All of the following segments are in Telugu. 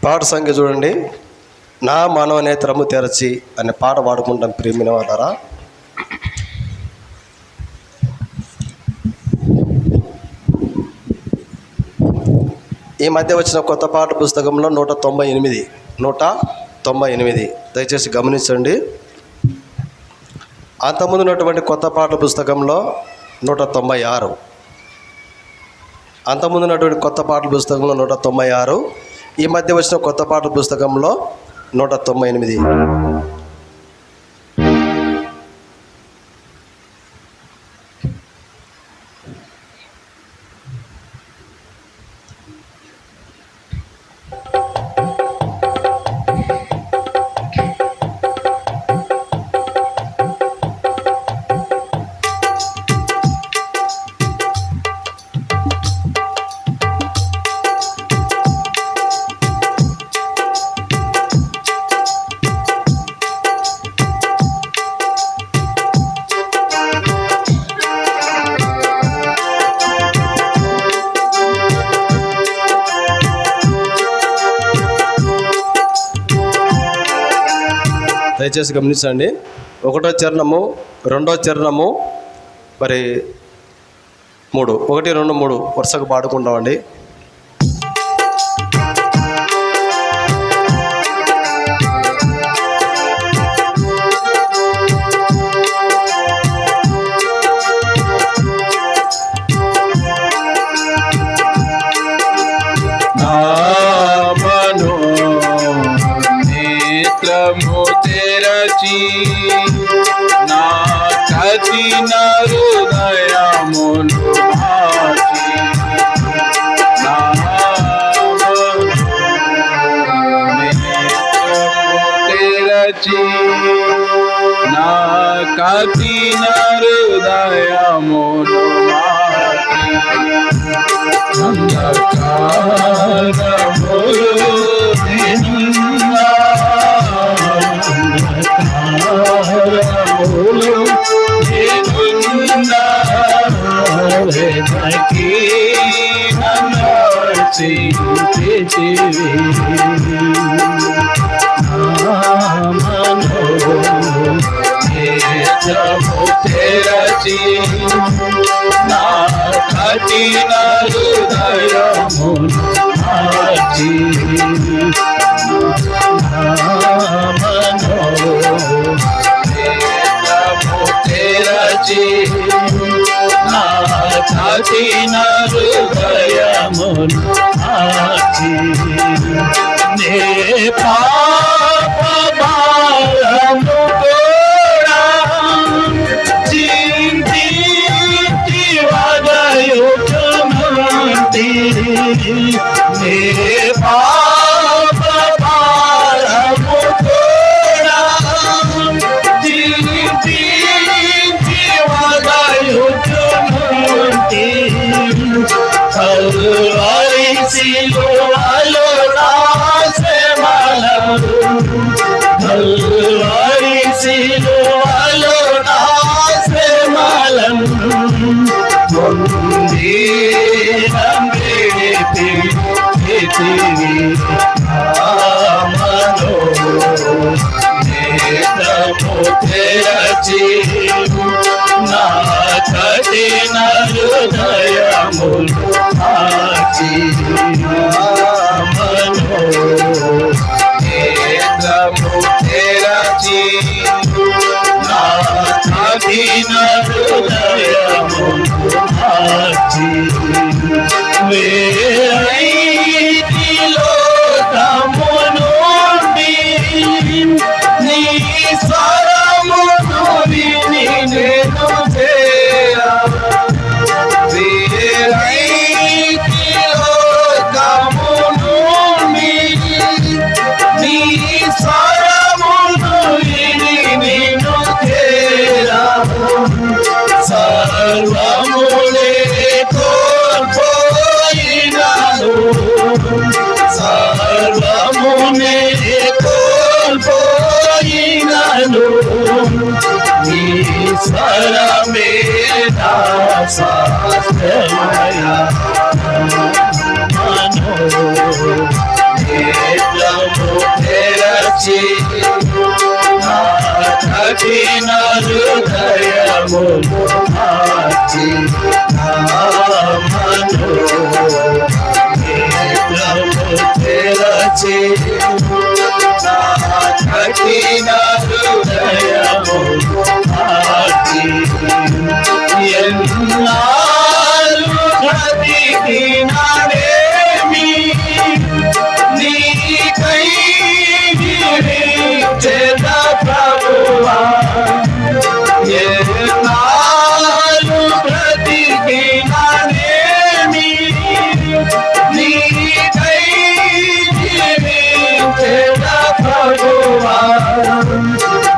పాట సంఖ్య చూడండి. నా మనోనేత్రము తెరచి అనే పాట పాడుకుంటాం ప్రియమైన వాళ్ళారా. ఈ మధ్య వచ్చిన కొత్త పాట పుస్తకంలో 198 దయచేసి గమనించండి. అంతకుముందు ఉన్నటువంటి కొత్త పాటల పుస్తకంలో 196, అంతకుముందు ఉన్నటువంటి కొత్త పాటల పుస్తకంలో 196, ఈ మధ్య వచ్చిన కొత్త పాటల పుస్తకంలో 198. దయచేసి గమనించండి. 1వ చరణము, 2వ చరణము, మరి 3, 1, 2, 3 వరుసగా పాడుకుంటామండి. నా కఠిన హృదయమును మార్చి తెరచి నా కఠిన హృదయమును మార్చి అంధకారములు తెరచి నా కఠిన హృదయమును మార్చి తెరచి నా కఠిన హృదయమును మార్చి నే పాప భారము కూడా చింతించి వదయుచునంటి నే పాప భారము కూడా చింతించి వదయుచునంటి కల్వరి సిలువలో నాశమలము కల్వరి సిలువలో నాశమలము పొంది నమ్మితి నేత్రము తెరచి నా కఠిన హృదయమును మార్చి నేత్రము తెరచి నా కఠిన హృదయమును మార్చి లోకమును నీ స్వరమును విని నేను లోకమును నీ స్వరమును విని నేను సర్వములే కోల్పోయినాను సర్వమునే కోల్పోయినాను నీ స్వరమే నా శాస్త్రమయ మనో తెరచి నా కఠిన హృదయమును మార్చి నా మనోనేత్రము తెరచి నా కఠిన హృదయమును మార్చి ఎన్నాళ్ళు బ్రతికినానేమి నీకై జీవించెద ప్రభువా ఎన్నాళ్ళు బ్రతికినానేమి నీకై జీవించెద ప్రభువా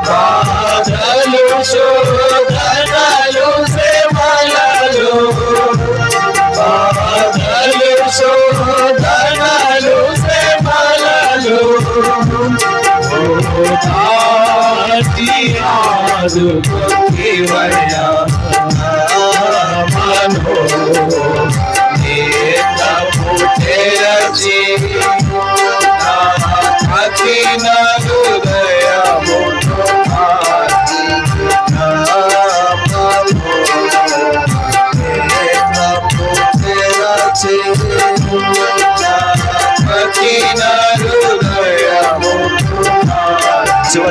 బాధలు శోధనలు శ్రమలలో బాధలు శోధనలు శ్రమలలో దాటి ఆదుకొనివయ్యా మనో నేత్రము తెరచి నా కఠిన హృదయమును మార్చి నా మనోనేత్రము తెరచి నా కఠిన హృదయమును మార్చి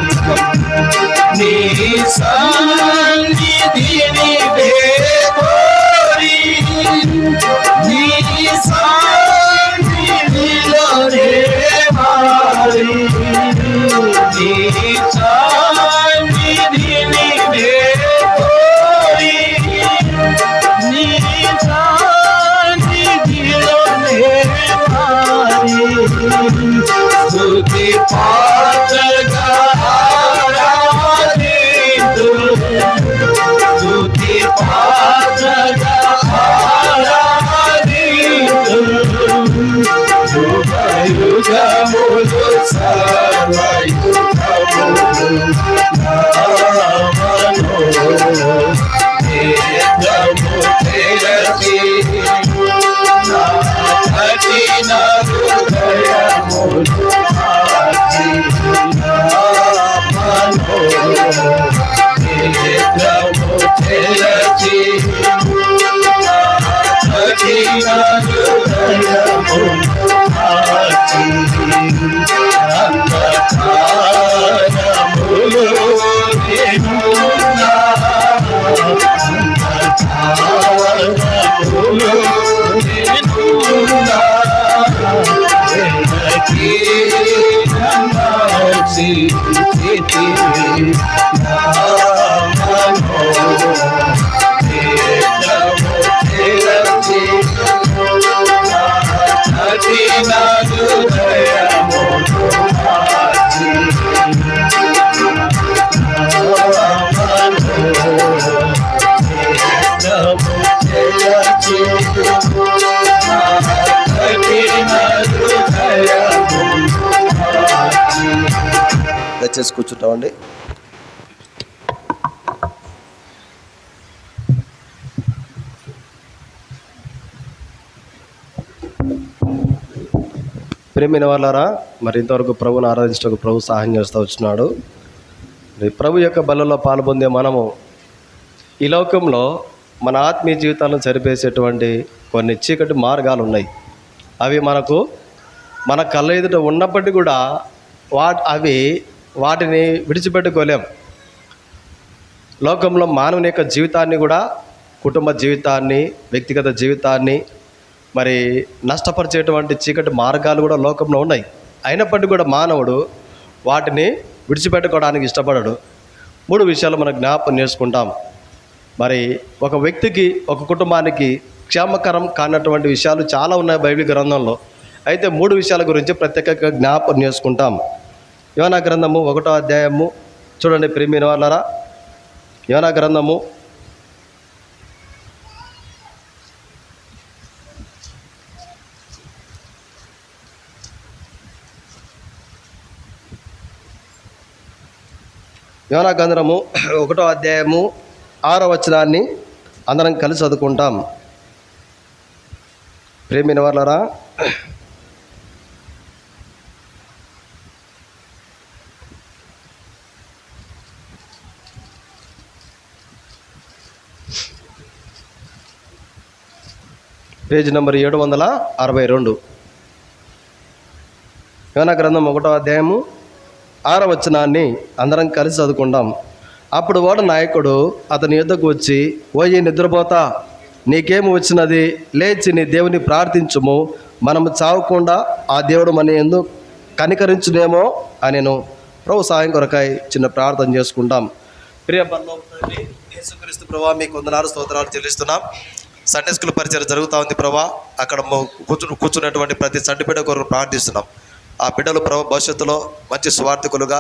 నీ సన్నిధిని కోరి నీ సన్నిధిలోనే మారి నీ సన్నిధిని కోరి నీ సన్నిధిలోనే మారి స్తుతి పాత్రగా ఆరాధింతు స్తుతి పాత్రగా ఆరాధింతు యుగయుగములు సర్వయుగములు నా మనోనేత్రము తెరచి నా కఠిన హృదయమును మార్చి నా మనోనేత్రము తెరచి నా కఠిన హృదయమును మార్చి అంధకారములో నేనున్నా అంధకారములో నేనున్నా వెనక్కి నమ్మసి నా మనోనేత్రము తెరచి నా కఠిన హృదయమును మార్చి నా మనోనేత్రము తెరచి నా కఠిన హృదయమును మార్చి. దయచేసి కూర్చుంటామండి. ప్రేమైన వాళ్ళారా, మరి ఇంతవరకు ప్రభుని ఆరాధించడానికి ప్రభు సహాయం చేస్తూ వచ్చినాడు. మరి ప్రభు యొక్క బలలో పాల్పొందే మనము ఈ లోకంలో మన ఆత్మీయ జీవితాలను సరిపేసేటువంటి కొన్ని చీకటి మార్గాలు ఉన్నాయి. అవి మనకు మన కళ్ళ ఎదుట ఉన్నప్పటికీ కూడా వాటిని విడిచిపెట్టుకోలేం. లోకంలో మానవుని యొక్క జీవితాన్ని కూడా, కుటుంబ జీవితాన్ని, వ్యక్తిగత జీవితాన్ని మరి నష్టపరిచేటువంటి చీకటి మార్గాలు కూడా లోకంలో ఉన్నాయి. అయినప్పటికీ కూడా మానవుడు వాటిని విడిచిపెట్టుకోవడానికి ఇష్టపడడు. 3 విషయాలు మనం జ్ఞాపకం చేసుకుంటాం. మరి ఒక వ్యక్తికి, ఒక కుటుంబానికి క్షేమకరం కానటువంటి విషయాలు చాలా ఉన్నాయి బైబిల్ గ్రంథంలో. అయితే 3 విషయాల గురించి ప్రత్యేకంగా జ్ఞాపకం చేసుకుంటాం. యోనా గ్రంథము 1వ అధ్యాయము చూడండి ప్రియమైన వాళ్ళారా. యోనా గ్రంథము 1వ అధ్యాయము 6వ వచనాన్ని అందరం కలిసి చదువుకుంటాం. ప్రియమైన వాళ్ళారా, పేజీ నెంబర్ 762. యోనా గ్రంథం 1వ అధ్యాయము 6వ వచనాన్ని అందరం కలిసి చదువుకుందాం. అప్పుడు ఓడ నాయకుడు అతని యుద్ధకు వచ్చి, ఓయి నిద్రపోతా, నీకేమి వచ్చినది? లేచి నీ దేవుని ప్రార్థించుము, మనము చావకుండా ఆ దేవుడు మన యందు కనికరించునేమో అనెను. ప్రభు సహాయం కొరకాయ చిన్న ప్రార్థన చేసుకుంటాం. ప్రియ పరలోకపు తండ్రి, యేసుక్రీస్తు ప్రభువా, మీకు వందనాలు స్తోత్రాలు చెల్లిస్తున్నాం. సండే స్కూల్ పరిచయం జరుగుతూ ఉంది ప్రభా. అక్కడ కూర్చున్నటువంటి ప్రతి సంటి బిడ్డ కొరకు ప్రార్థిస్తున్నాం. ఆ బిడ్డలు ప్రభు భవిష్యత్తులో మంచి స్వార్థకులుగా,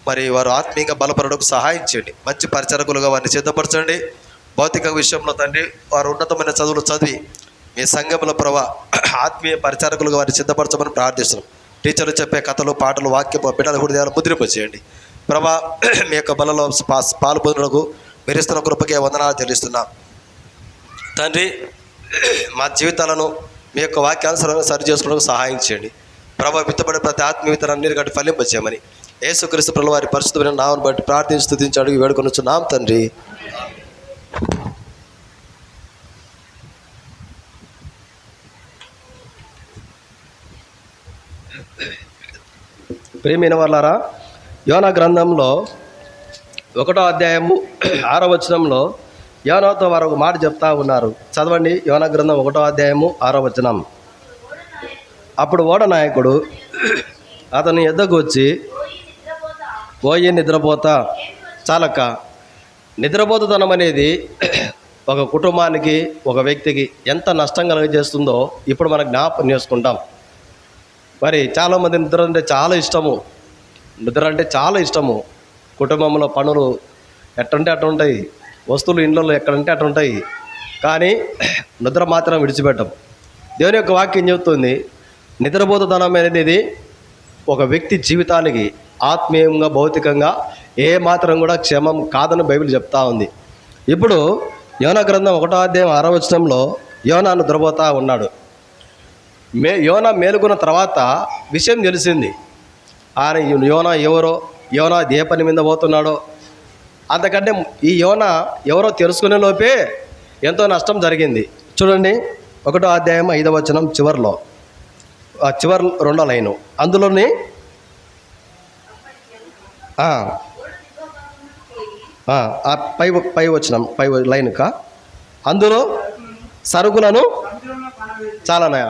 మరి వారు ఆత్మీయంగా బలపడడానికి సహాయం చేయండి. మంచి పరిచారకులుగా వారిని సిద్ధపరచండి. భౌతిక విషయంలో తండ్రి వారు ఉన్నతమైన చదువులు చదివి మీ సంఘంలో ప్రభా ఆత్మీయ పరిచారకులుగా వారిని సిద్ధపరచమని ప్రార్థిస్తున్నాం. టీచర్లు చెప్పే కథలు, పాటలు, వాక్యం బిడ్డల హృదయాలు ముద్రింపచేయండి ప్రభా. మీ యొక్క బలలో పాలు పొందుటకు మీరు ఇస్తున్న కృపకే వందనాలు చెల్లిస్తున్నాం తండ్రి. మా జీవితాలను మీ యొక్క వాక్యానుసరంగా సరి చేసుకోవడానికి సహాయం చేయండి ప్రభా. విత్తబడే ప్రతి ఆత్మీయ విత్తనాన్ని నీరు గట్టి ఫలింపచేయమని యేసుక్రీస్తు ప్రభువు వారి పరిశుద్ధమైన నామమును బట్టి ప్రార్థించి స్తుతించి అడిగి వేడుకొనుచున్నాం తండ్రి. ప్రియమైన వాళ్ళారా, యోనా గ్రంథంలో 1వ అధ్యాయము 6వ వచనంలో యోనాతో వారు ఒక మాట చెప్తా ఉన్నారు. చదవండి. యోనా గ్రంథం 1వ అధ్యాయము 6వ వచనం. అప్పుడు ఓడ నాయకుడు అతని యుద్ధకు వచ్చి, ఓయి నిద్రపోతా. చాలక్క, నిద్రపోతుతనం అనేది ఒక కుటుంబానికి, ఒక వ్యక్తికి ఎంత నష్టం కలుగజేస్తుందో ఇప్పుడు మనం జ్ఞాపకం చేసుకుంటాం. మరి చాలామంది నిద్ర అంటే చాలా ఇష్టము, నిద్ర అంటే చాలా ఇష్టము. కుటుంబంలో పనులు ఎట్టుంటే అటు ఉంటాయి, వస్తువులు ఇండ్లలో ఎక్కడంటే అటు ఉంటాయి, కానీ నిద్ర మాత్రం విడిచిపెట్టం. దేవుని యొక్క వాక్యం చెబుతుంది, నిద్రపోతుతనం అనేది ఒక వ్యక్తి జీవితానికి ఆత్మీయంగా, భౌతికంగా ఏ మాత్రం కూడా క్షేమం కాదని బైబిల్ చెప్తా ఉంది. ఇప్పుడు యోనా గ్రంథం 1వ అధ్యాయం 6వ వచనంలో యోనా నిద్రపోతా ఉన్నాడు. యోనా మేలుకున్న తర్వాత విషయం తెలిసింది. ఆయన యోనా ఎవరో, యోనా ఏ పని మీద పోతున్నాడో, అంతకంటే ఈ యోనా ఎవరో తెలుసుకునే లోపే ఎంతో నష్టం జరిగింది. చూడండి, 1వ అధ్యాయం 5వ వచనం చివరిలో, చివరి 2వ లైను, అందులోని పై వచనం, పై లైన్క, అందులో సరుకులను చాలానా.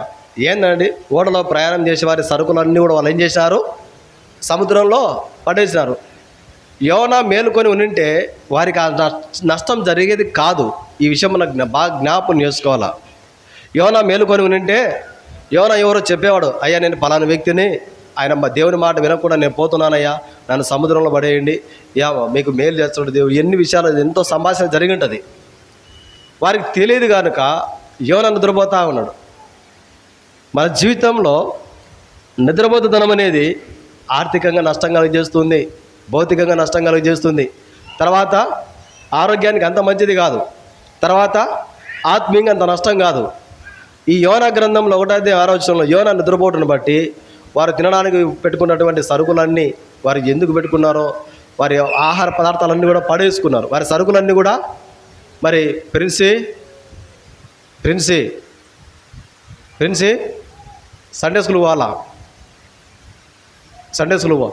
ఏందండి, ఓడలో ప్రయాణం చేసే వారి సరుకులన్నీ కూడా వాళ్ళు ఏం చేశారు? సముద్రంలో పడేసినారు. యోనా మేలుకొని ఉంటే వారికి ఆ నష్టం జరిగేది కాదు. ఈ విషయం మనకు బాగా జ్ఞాపకం చేసుకోవాలా. యోనా మేలుకొని ఉంటే యోనా ఎవరో చెప్పేవాడు, అయ్యా నేను పలానా వ్యక్తిని, ఆయన దేవుని మాట వినకుండా నేను పోతున్నానయ్యా, నన్ను సముద్రంలో పడేయండి, యా మీకు మేలు చేస్తాడు దేవుడు. ఎన్ని విషయాలు, ఎంతో సంభాషణ జరిగి ఉంటుంది. వారికి తెలియదు కనుక యోనా నిద్రపోతూ ఉన్నాడు. మన జీవితంలో నిద్రపోతుతనం అనేది ఆర్థికంగా నష్టం కలుగజేస్తుంది, భౌతికంగా నష్టం కలుగజేస్తుంది, తర్వాత ఆరోగ్యానికి అంత మంచిది కాదు, తర్వాత ఆత్మీయంగా అంత నష్టం కాదు. ఈ యోనా గ్రంథంలో 1వ అధ్యాయం 6వ వచనంలో యోనా నిద్రపోటును బట్టి వారు తినడానికి పెట్టుకున్నటువంటి సరుకులన్నీ వారు ఎందుకు పెట్టుకున్నారో, వారి ఆహార పదార్థాలన్నీ కూడా పడేసుకున్నారు. వారి సరుకులన్నీ కూడా, మరి ప్రిన్సీ సండే స్కూల్ పోవాలా, సండే స్కూల్ పో.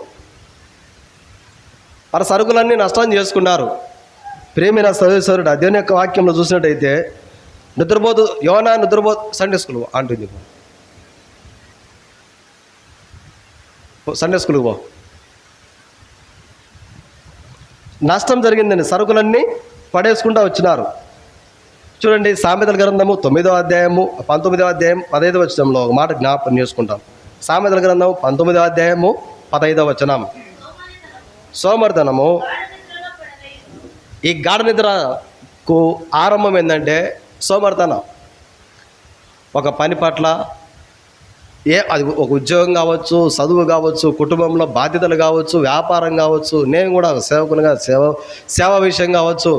వారి సరుకులన్నీ నష్టం చేసుకున్నారు. ప్రేమైన సహోదరుడు, దేవుని యొక్క వాక్యంలో చూసినట్టయితే నిద్రపోతూ యోనా సండే స్కూల్ అంటుంది, సండే స్కూల్కి పో. నష్టం జరిగిందండి, సరుకులన్నీ పడేసుకుంటూ వచ్చినారు. చూడండి, సామెతల గ్రంథము 9వ అధ్యాయము 19వ అధ్యాయం 15వ వచనంలో ఒక మాట జ్ఞాపకం చేసుకుంటాం. సామెతల గ్రంథం 19వ అధ్యాయము 15వ వచనం, సోమరితనము. ఈ గాఢ నిద్రకు ఆరంభం ఏంటంటే సోమరితనం. ఒక పని పట్ల, అది ఒక ఉద్యోగం కావచ్చు, చదువు కావచ్చు, కుటుంబంలో బాధ్యతలు కావచ్చు, వ్యాపారం కావచ్చు, నేను కూడా సేవకునిగా సేవ విషయం కావచ్చు.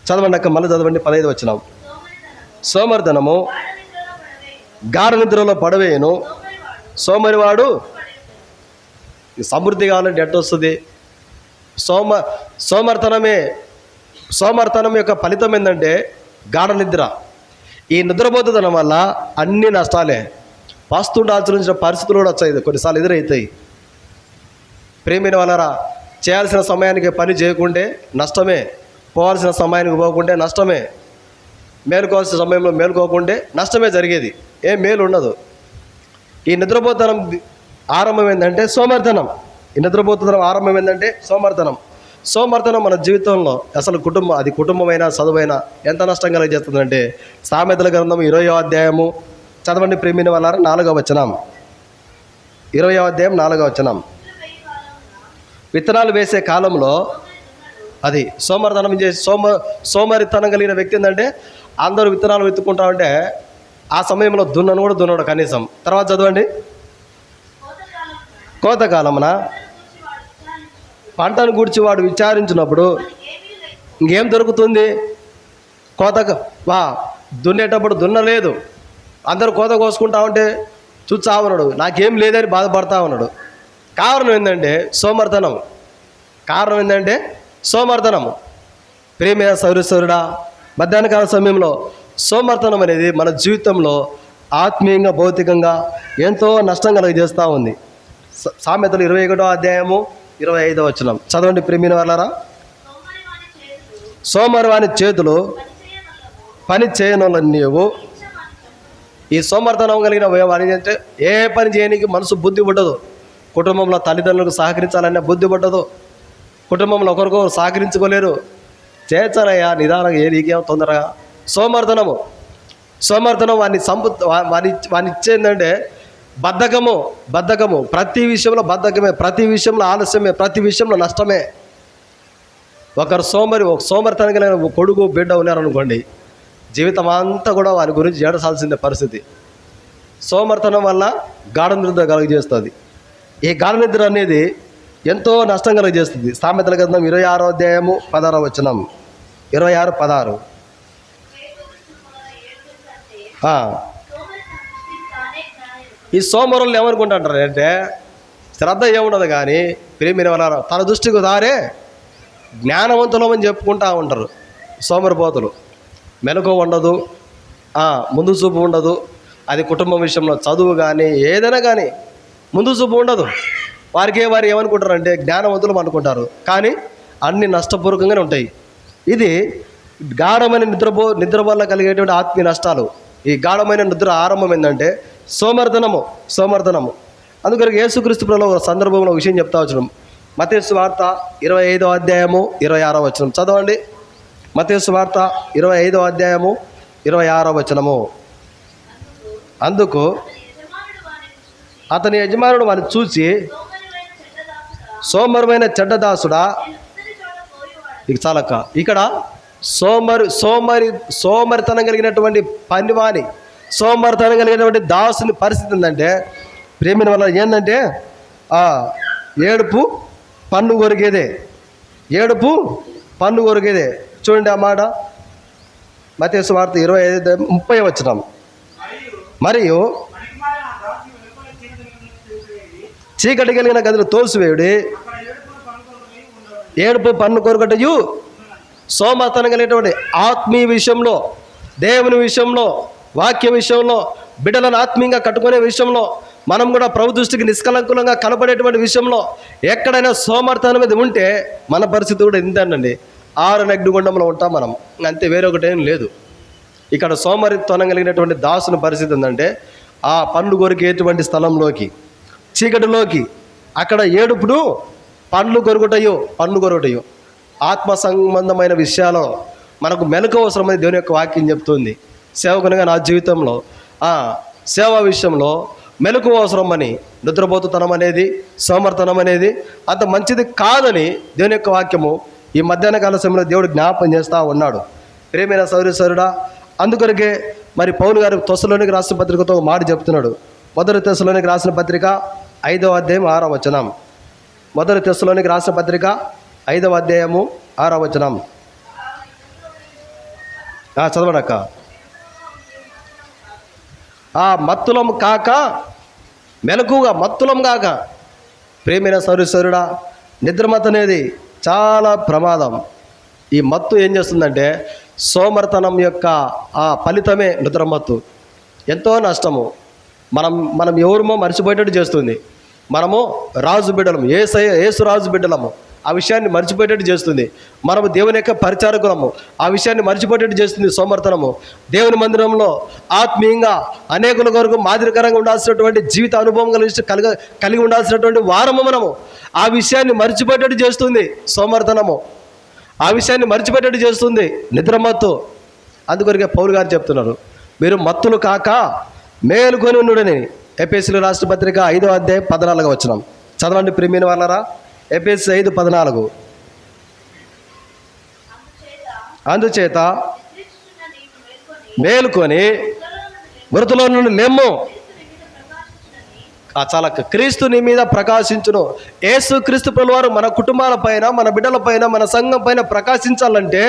చదవండి అక్క, మళ్ళీ చదవండి 15వ వచనం. సోమరితనము గాఢ నిద్రలో పడవేయను, సోమరివాడు. సమృద్ధి కావాలంటే ఎట్ట వస్తుంది? సోమరితనం యొక్క ఫలితం ఏంటంటే గాఢ నిద్ర. ఈ నిద్రపోతుదనం వల్ల అన్ని నష్టాలే. పస్తుండి ఆచరించిన పరిస్థితులు కూడా వచ్చాయి, కొన్నిసార్లు ఎదురవుతాయి. ప్రేమిన వాళ్ళరా, చేయాల్సిన సమయానికి పని చేయకుంటే నష్టమే, పోవాల్సిన సమయానికి పోకుంటే నష్టమే, మేలుకోవాల్సిన సమయంలో మేలుకోకుంటే నష్టమే జరిగేది, ఏం మేలు ఉండదు. ఈ నిద్రపోతనం ఆరంభం ఏంటంటే సోమర్థనం. ఈ నిద్రపోతనం ఆరంభం ఏంటంటే సోమర్థనం. సోమర్థనం మన జీవితంలో అసలు అది కుటుంబమైనా చదువైనా ఎంత నష్టం కలిగజేస్తుందంటే, సామెతల గ్రంథం 20వ అధ్యాయము చదవండి ప్రేమిన వాళ్ళారా, 4వ వచనం. 20వ అధ్యాయం 4వ వచనం. విత్తనాలు వేసే కాలంలో అది సోమర్థనం చేసి సోమరితనం కలిగిన వ్యక్తి ఏంటంటే, అందరూ విత్తనాలు విత్తుకుంటా ఉంటే ఆ సమయంలో దున్నను కూడా దున్నడు కనీసం. తర్వాత చదవండి. కోతకాలమున పంటను గూర్చి వాడు విచారించినప్పుడు ఇంకేం దొరుకుతుంది? దున్నేటప్పుడు దున్నలేదు, అందరూ కోత కోసుకుంటా ఉంటే చూచా ఉన్నాడు, నాకేం లేదని బాధపడతా ఉన్నాడు. కారణం ఏంటంటే సోమర్థనం. కారణం ఏంటంటే సోమర్థనము. ప్రేమ సౌరేశ్వరుడా, మధ్యాహ్నకాల సమయంలో సోమర్థనం అనేది మన జీవితంలో ఆత్మీయంగా భౌతికంగా ఎంతో నష్టం కలుగజేస్తూ ఉంది. సామెతలు 21వ అధ్యాయము 25వ వచనం చదవండి ప్రేమిన వాళ్ళారా. సోమరివాని చేతులు పని చేయనోళ్ళని నీవు. ఈ సోమర్థనం కలిగిన వాని అంటే ఏ పని చేయడానికి మనసు బుద్ధి పుట్టదు. కుటుంబంలో తల్లిదండ్రులకు సహకరించాలనే బుద్ధి పుట్టదు. కుటుంబంలో ఒకరికొకరు సహకరించుకోలేరు. చేర్చాలయ్యా నిదానంగా, నీకేమో తొందరగా. సోమర్థనం వాని ఇచ్చేందంటే బద్ధకము. ప్రతి విషయంలో బద్ధకమే, ప్రతి విషయంలో ఆలస్యమే, ప్రతి విషయంలో నష్టమే. ఒక సోమరితనం కలిగిన కొడుకు బిడ్డ ఉన్నారనుకోండి, జీవితం అంతా కూడా వారి గురించి ఏడసాల్సిందే పరిస్థితి. సోమర్థనం వల్ల గాఢ నిద్ర కలుగజేస్తుంది. ఈ గాఢ నిద్ర అనేది ఎంతో నష్టం కలుగజేస్తుంది. సామెతల గ్రంథం 26వ అధ్యాయము 16వ వచనం. 26:16. ఈ సోమరులు ఏమనుకుంటుంటారు అంటే, శ్రద్ధ ఏముండదు కానీ ప్రేమిన వాళ్ళ తన దృష్టికి దారే జ్ఞానవంతులమని చెప్పుకుంటూ ఉంటారు. సోమరిపోతులు మెలకు ఉండదు, ముందు చూపు ఉండదు. అది కుటుంబం విషయంలో చదువు కానీ ఏదైనా కానీ ముందు చూపు ఉండదు. వారు ఏమనుకుంటారంటే జ్ఞానవంతులు అనుకుంటారు, కానీ అన్ని నష్టపూర్వకంగానే ఉంటాయి. ఇది గాఢమైన నిద్ర వల్ల కలిగేటువంటి ఆత్మీయ నష్టాలు. ఈ గాఢమైన నిద్ర ఆరంభం ఏంటంటే సోమర్థనము. అందుకని యేసుక్రీస్తు ప్రభువు ఒక సందర్భంలో విషయం చెప్తా వచ్చినాం. మత్తయి సువార్త 25వ అధ్యాయము 26వ వచనం చదవండి. మత్తయి సువార్త 25వ అధ్యాయము 26వ వచనము. అందుకు అతని యజమానుడు వారిని చూసి, సోమరువైన చెడ్డదాసుడా. ఇక చాలక్క, ఇక్కడ సోమరితనం కలిగినటువంటి పనివాని, సోమరితనం కలిగినటువంటి దాసుని పరిస్థితి ఏంటంటే, ప్రేమిన వల్ల ఏంటంటే ఏడుపు పన్ను కొరికేదే. చూడండి ఆ మాట. మత్తయి సువార్త 25:30 వచనం. మరియు చీకటి కలిగిన గదిలో తోసివేయుడి, ఏడుపు పన్ను కొరకటయు. సోమర్థనం కలిగినటువంటి ఆత్మీయ విషయంలో, దేవుని విషయంలో, వాక్య విషయంలో, బిడ్డలను ఆత్మీయంగా కట్టుకునే విషయంలో, మనం కూడా ప్రభు దృష్టికి నిష్కలంకులంగా కనపడేటువంటి విషయంలో ఎక్కడైనా సోమర్థనం మీద ఉంటే మన పరిస్థితి కూడా ఇంతేనండి. 6 అగ్నిగుండంలో ఉంటాం మనం, అంతే, వేరొకటేం లేదు. ఇక్కడ సోమరితనం కలిగినటువంటి దాసుని పరిస్థితి ఏంటంటే, ఆ పండ్లు కొరికేటువంటి స్థలంలోకి, చీకటిలోకి, అక్కడ ఏడుపును పండ్లు కొరుకుటయో. ఆత్మ సంబంధమైన విషయాల్లో మనకు మెలకు అవసరమని దేవుని యొక్క వాక్యం చెప్తుంది. సేవకునిగా నా జీవితంలో సేవా విషయంలో మెలకు అవసరం అని, నిద్రపోతుతనం అనేది, సోమర్థనం అనేది అంత మంచిది కాదని దేవుని యొక్క వాక్యము ఈ మధ్యాహ్న కాల సమయంలో దేవుడు జ్ఞాపకం చేస్తూ ఉన్నాడు. ప్రేమైన సౌరేశ్వరుడా, అందుకొరకే మరి పౌలు గారు తెస్సలోనికి రాసిన పత్రికతో మాట చెప్తున్నాడు. 1 తెస్సలోనికి రాసిన పత్రిక 5వ అధ్యాయం 6వ వచనం. 1 తెస్సలోనికి రాసిన పత్రిక 5వ అధ్యాయము 6వ వచనం చదవడక్క. మత్తులం కాక, మెలకుగా మత్తులం కాక. ప్రేమైన సౌరేశ్వరుడా, నిద్రమత్తు అనేది చాలా ప్రమాదం. ఈ మత్తు ఏం చేస్తుందంటే సోమర్తనం యొక్క ఆ ఫలితమే నిద్రమత్తు. ఎంతో నష్టము. మనం ఎవరమో మర్చిపోయేటట్టు చేస్తుంది. మనము రాజు బిడ్డలము, యేసు రాజు బిడ్డలము, ఆ విషయాన్ని మర్చిపోయేటట్టు చేస్తుంది. మనము దేవుని యొక్క పరిచారకులము, ఆ విషయాన్ని మర్చిపోయేటట్టు చేస్తుంది సోమర్తనము. దేవుని మందిరంలో ఆత్మీయంగా అనేకుల కొరకు మాదిరికరంగా ఉండాల్సినటువంటి జీవిత అనుభవం కలిగి ఉండాల్సినటువంటి వారము మనము. ఆ విషయాన్ని మర్చిపోయేటట్టు చేస్తుంది సోమర్తనము. ఆ విషయాన్ని మర్చిపోయేటట్టు చేస్తుంది నిద్రమత్తు. అందుకొరకే పౌలు గారు చెప్తున్నారు, మీరు మత్తులు కాక మేలుకొని ఉండుడని. ఎఫెసీయులకు రాసిన పత్రిక 5వ అధ్యాయం 14వ వచనం చదవండి ప్రియమైన వాళ్ళారా. ఎఫెసీ 5:14. అందుచేత మేలుకొని మృతుల నుండి లెమ్ము. చాలా క్రీస్తు నీ మీద ప్రకాశించును. యేసు క్రీస్తు ప్రభువారు మన కుటుంబాల పైన, మన బిడ్డల పైన, మన సంఘం పైన ప్రకాశించాలంటే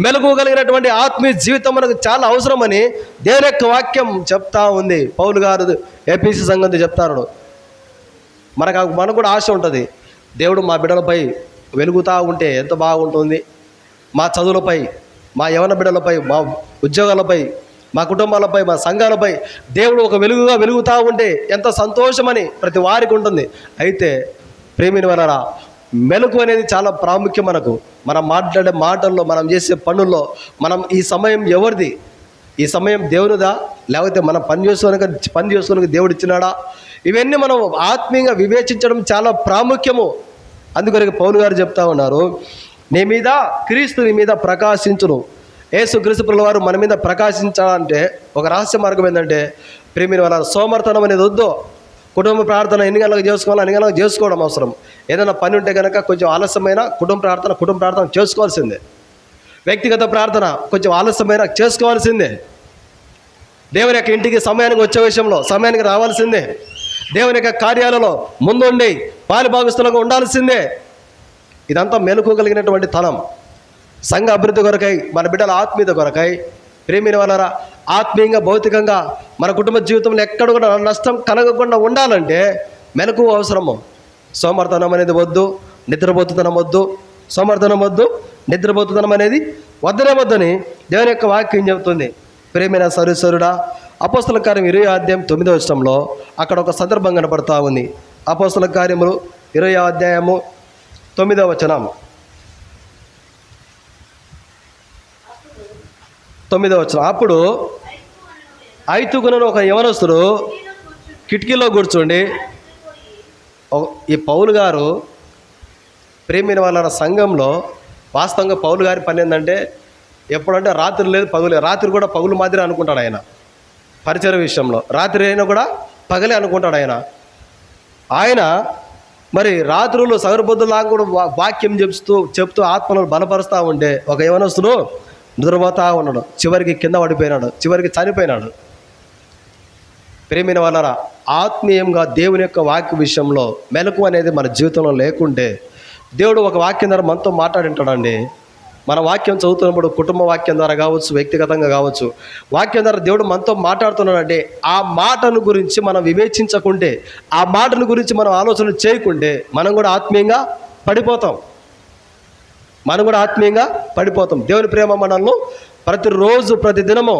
మెలగగలిగినటువంటి ఆత్మీయ జీవితం మనకు చాలా అవసరమని దేవుని యొక్క వాక్యం చెప్తా ఉంది. పౌలు గారు ఏపీసీ సంఘంతో చెప్తారు. మనకు కూడా ఆశ ఉంటుంది, దేవుడు మా బిడ్డలపై వెలుగుతూ ఉంటే ఎంత బాగుంటుంది, మా చదువులపై, మా యవన బిడ్డలపై, మా ఉద్యోగాలపై, మా కుటుంబాలపై, మా సంఘాలపై దేవుడు ఒక వెలుగుగా వెలుగుతూ ఉంటే ఎంత సంతోషమని ప్రతి వారికి ఉంటుంది. అయితే ప్రేమిని వలన మెలకు అనేది చాలా ప్రాముఖ్యం. మనం మాట్లాడే మాటల్లో, మనం చేసే పనుల్లో, ఈ సమయం ఎవరిది? ఈ సమయం దేవునిదా, లేకపోతే మనం పని చేసుకోవడానికి దేవుడు ఇచ్చినాడా? ఇవన్నీ మనం ఆత్మీయంగా వివేచించడం చాలా ప్రాముఖ్యము. అందుకొరకు పౌలు గారు చెప్తా ఉన్నారు, నీ మీద క్రీస్తు నీ మీద ప్రకాశించును. యేసు క్రీస్తు ప్రభువు వారు మన మీద ప్రకాశించాలంటే ఒక రహస్య మార్గం ఏంటంటే ప్రేమిని వల్ల సోమర్తనం అనేది వద్దు. కుటుంబ ప్రార్థన ఎన్ని గంటలకు చేసుకోవాలి, అన్ని గంటలకు చేసుకోవడం అవసరం. ఏదైనా పని ఉంటే కనుక కొంచెం ఆలస్యమైన కుటుంబ ప్రార్థన చేసుకోవాల్సిందే. వ్యక్తిగత ప్రార్థన కొంచెం ఆలస్యమైన చేసుకోవాల్సిందే. దేవుని యొక్క ఇంటికి సమయానికి వచ్చే విషయంలో సమయానికి రావాల్సిందే. దేవుని యొక్క కార్యాలలో ముందుండి పాలిభాగస్తులుగా ఉండాల్సిందే. ఇదంతా మెలకువగలిగినటువంటి తలం. సంఘ అభివృద్ధి కొరకై, మన బిడ్డల ఆత్మీయత కొరకై ప్రేమిని వలన ఆత్మీయంగా, భౌతికంగా మన కుటుంబ జీవితంలో ఎక్కడ కూడా నష్టం కలగకుండా ఉండాలంటే మెలకువ అవసరము. సోమర్తనం అనేది వద్దు, నిద్రపోతుతనం వద్దు. సోమర్తనం వద్దు, నిద్రపోతుతనం అనేది వద్దని దేవుని యొక్క వాక్యం చెబుతుంది. ప్రేమైన సరుసరుడా, అపోస్తల కార్యం 20వ అధ్యాయం 9వ వచనంలో అక్కడ ఒక సందర్భం కనపడతా ఉంది. అపోస్తల కార్యములు 20వ అధ్యాయము 9వ వచనం 9వ వచనం. అప్పుడు ఐతుగునను ఒక యవనస్తుడు కిటికీలో కూర్చోండి. ఈ పౌలు గారు ప్రేమిన వాళ్ళ సంఘంలో వాస్తవంగా పౌలు గారి పని ఏంటంటే ఎప్పుడంటే రాత్రి లేదు, పగులే. రాత్రి కూడా పగులు మాదిరి అనుకుంటాడు ఆయన. పరిచయ విషయంలో రాత్రి అయినా కూడా పగలే అనుకుంటాడు ఆయన మరి రాత్రులు సగరుబొద్దులాగా కూడా వాక్యం చెప్తూ ఆత్మలను బలపరుస్తూ ఉంటే ఒక యవనస్తుడు నిద్రపోతూ ఉన్నాడు. చివరికి కింద పడిపోయినాడు, చివరికి చనిపోయినాడు. ప్రేమిన వలన ఆత్మీయంగా దేవుని యొక్క వాక్య విషయంలో మెలకు అనేది మన జీవితంలో లేకుంటే దేవుడు ఒక వాక్యం ద్వారా మనతో మాట్లాడింటాడండి. మన వాక్యం చదువుతున్నప్పుడు కుటుంబ వాక్యం ద్వారా కావచ్చు, వ్యక్తిగతంగా కావచ్చు, వాక్యం ద్వారా దేవుడు మనతో మాట్లాడుతున్నాడంటే ఆ మాటను గురించి మనం వివేచించకుంటే, ఆ మాటను గురించి మనం ఆలోచన చేయకుంటే మనం కూడా ఆత్మీయంగా పడిపోతాం. దేవుని ప్రేమ మనల్ని ప్రతిరోజు ప్రతిదినము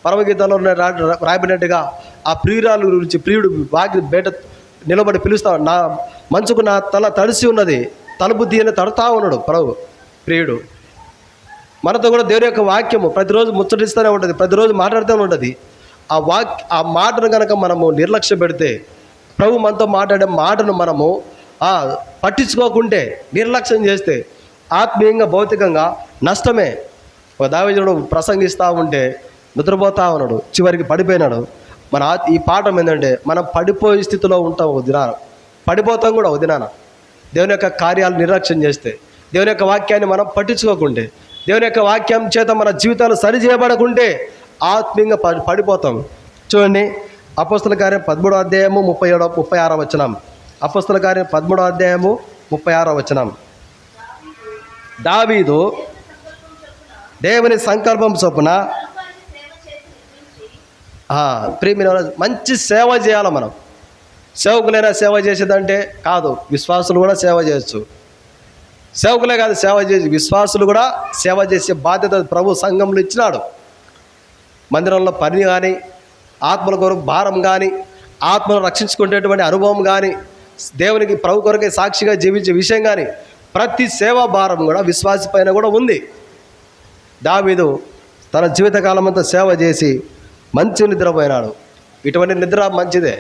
పరమగీతంలో రాయబడినట్టుగా ఆ ప్రియురాలు గురించి ప్రియుడు వాకి బయట నిలబడి పిలుస్తాడు. నా మంచుకు నా తల తడిసి ఉన్నది, తలుపు తీయని తడుతూ ఉన్నాడు ప్రియుడు. మనతో కూడా దేవుని యొక్క వాక్యము ప్రతిరోజు ముచ్చటిస్తూనే ఉంటుంది, ప్రతిరోజు మాట్లాడుతూనే ఉంటుంది. ఆ మాటను కనుక మనము నిర్లక్ష్య పెడితే, ప్రభు మనతో మాట్లాడే మాటను మనము పట్టించుకోకుంటే, నిర్లక్ష్యం చేస్తే ఆత్మీయంగా, భౌతికంగా నష్టమే. ఒక దావీదుడు ప్రసంగిస్తూ ఉంటే నిద్రపోతూ ఉన్నాడు, చివరికి పడిపోయినాడు. ఈ పాఠం ఏంటంటే మనం పడిపోయే స్థితిలో ఉంటాం. పడిపోతాం కూడా వదినాన. దేవుని యొక్క కార్యాలు నిర్లక్ష్యం చేస్తే, దేవుని యొక్క వాక్యాన్ని మనం పట్టించుకోకుంటే, దేవుని యొక్క వాక్యం చేత మన జీవితాలు సరి చేయబడకుంటే ఆత్మీయంగా పడిపోతాం. చూడండి, అపోస్తల కార్యం 13వ అధ్యాయము 36వ వచనం. అపోస్తల కార్యం 13వ అధ్యాయము 36వ వచనం. దావీదు దేవుని సంకల్పం చొప్పున ప్రేమిన మంచి సేవ చేయాలి. మనం సేవకులైనా సేవ చేసేదంటే కాదు, విశ్వాసులు కూడా సేవ చేయొచ్చు. సేవకులే కాదు, సేవ చేసి విశ్వాసులు కూడా సేవ చేసే బాధ్యత ప్రభు సంఘంలో ఇచ్చినాడు. మందిరంలో పని కానీ, ఆత్మల కొరకు భారం కానీ, ఆత్మను రక్షించుకునేటువంటి అనుభవం కానీ, దేవునికి ప్రభు కొరకే సాక్షిగా జీవించే విషయం కానీ, ప్రతి సేవా భారం కూడా విశ్వాసి పైన కూడా ఉంది. దావీదు తన జీవితకాలం అంతా సేవ చేసి మంచి నిద్రపోయినాడు. ఇటువంటి నిద్ర మంచిదే.